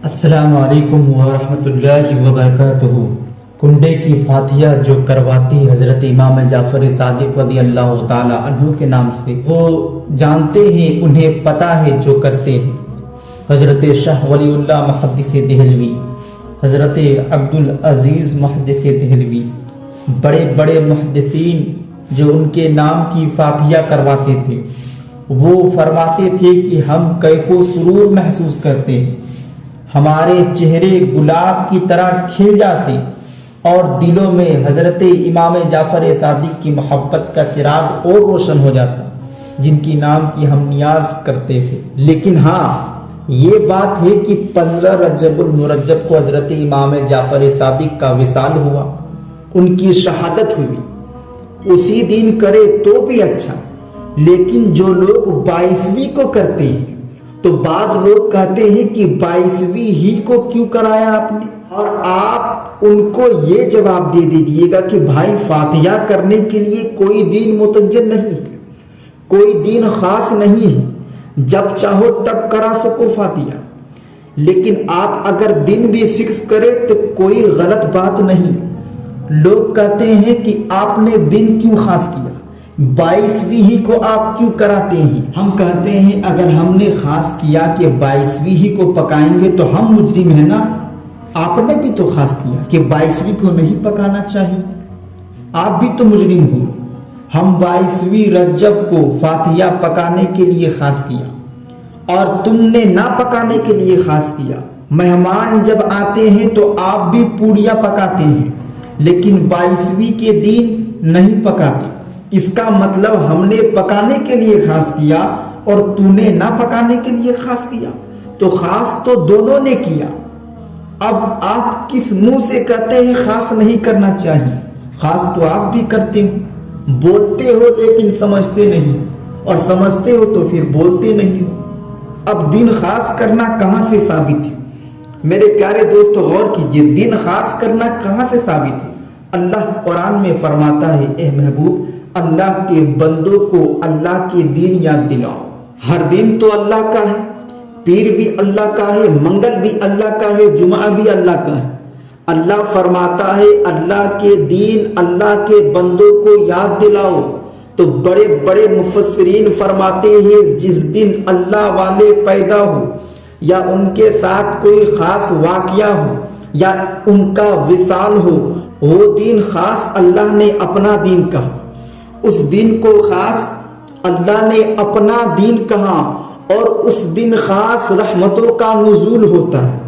السلام علیکم ورحمۃ اللہ وبرکاتہ۔ کنڈے کی فاتحہ جو کرواتی حضرت امام جعفر صادق رضی اللہ تعالی عنہ کے نام سے، وہ جانتے ہیں، انہیں پتہ ہے جو کرتے ہیں۔ حضرت شاہ ولی اللہ محدث دہلوی، حضرت عبدالعزیز محدث دہلوی، بڑے بڑے محدثین جو ان کے نام کی فاتحہ کرواتے تھے، وہ فرماتے تھے کہ ہم کیف و سرور محسوس کرتے ہیں، ہمارے چہرے گلاب کی طرح کھل جاتے اور دلوں میں حضرت امام جعفر صادق کی محبت کا چراغ اور روشن ہو جاتا، جن کی نام کی ہم نیاز کرتے تھے۔ لیکن ہاں، یہ بات ہے کہ 15 رجب المرجب کو حضرت امام جعفر صادق کا وصال ہوا، ان کی شہادت ہوئی۔ اسی دن کرے تو بھی اچھا، لیکن جو لوگ 22ویں کو کرتے ہیں تو بعض لوگ کہتے ہیں کہ 22ویں ہی کو کیوں کرایا آپ نے، اور آپ ان کو یہ جواب دے دیجئے گا کہ بھائی، فاتحہ کرنے کے لیے کوئی دین متعین نہیں ہے، کوئی دین خاص نہیں ہے، جب چاہو تب کرا سکو فاتحہ۔ لیکن آپ اگر دن بھی فکس کرے تو کوئی غلط بات نہیں۔ لوگ کہتے ہیں کہ آپ نے دن کیوں خاص کیا، 22ویں ہی کو آپ کیوں کراتے ہیں؟ ہم کہتے ہیں اگر ہم نے خاص کیا کہ 22ویں ہی کو پکائیں گے تو ہم مجرم ہیں نا۔ آپ نے بھی تو خاص کیا کہ 22ویں کو نہیں پکانا چاہیے، آپ بھی تو مجرم ہو۔ ہم 22ویں رجب کو فاتحہ پکانے کے لیے خاص کیا اور تم نے نہ پکانے کے لیے خاص کیا۔ مہمان جب آتے ہیں تو آپ بھی پوڑیاں پکاتے ہیں، لیکن 22ویں کے دن نہیں پکاتے۔ اس کا مطلب ہم نے پکانے کے لیے خاص کیا اور تو نے نہ پکانے کے لیے خاص کیا، تو خاص تو دونوں نے کیا۔ اب آپ کس منہ سے کہتے ہیں خاص نہیں کرنا چاہیے؟ خاص تو آپ بھی کرتے ہو، بولتے ہو لیکن سمجھتے نہیں، اور سمجھتے ہو تو پھر بولتے نہیں ہو۔ اب دن خاص کرنا کہاں سے ثابت ہے؟ میرے پیارے دوستو، غور کیجئے، دن خاص کرنا کہاں سے ثابت ہے؟ اللہ قرآن میں فرماتا ہے، اے محبوب، اللہ کے بندوں کو اللہ کے دین یاد دلاؤ۔ ہر دن تو اللہ کا ہے، پیر بھی اللہ کا ہے، منگل بھی اللہ کا ہے، جمعہ بھی اللہ کا ہے۔ اللہ فرماتا ہے اللہ کے دین، اللہ کے بندوں کو یاد دلاؤ۔ تو بڑے بڑے مفسرین فرماتے ہیں جس دن اللہ والے پیدا ہو، یا ان کے ساتھ کوئی خاص واقعہ ہو، یا ان کا وصال ہو، وہ دن خاص اللہ نے اپنا دین کہا۔ اس دن کو خاص اللہ نے اپنا دین کہا، اور اس دن خاص رحمتوں کا نزول ہوتا ہے،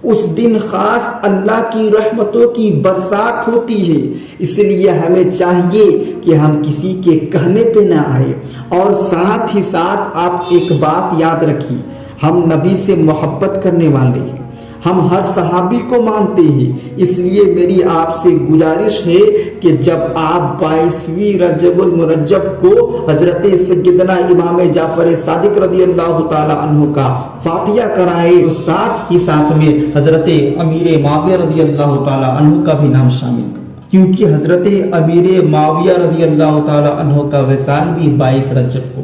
اس دن خاص اللہ کی رحمتوں کی برسات ہوتی ہے۔ اس لیے ہمیں چاہیے کہ ہم کسی کے کہنے پہ نہ آئے، اور ساتھ ہی ساتھ آپ ایک بات یاد رکھیے، ہم نبی سے محبت کرنے والے ہیں، ہم ہر صحابی کو مانتے ہیں۔ اس لیے میری آپ سے گزارش ہے کہ جب آپ 22ویں رجب المرجب کو حضرت سیدنا امام جعفر صادق رضی اللہ تعالی عنہ کا فاتحہ کرائے، ساتھ ہی ساتھ میں حضرت امیر معاویہ رضی اللہ تعالی عنہ کا بھی نام شامل کریں، کیونکہ حضرت امیر معاویہ رضی اللہ تعالی عنہ کا وصال بھی 22 رجب کو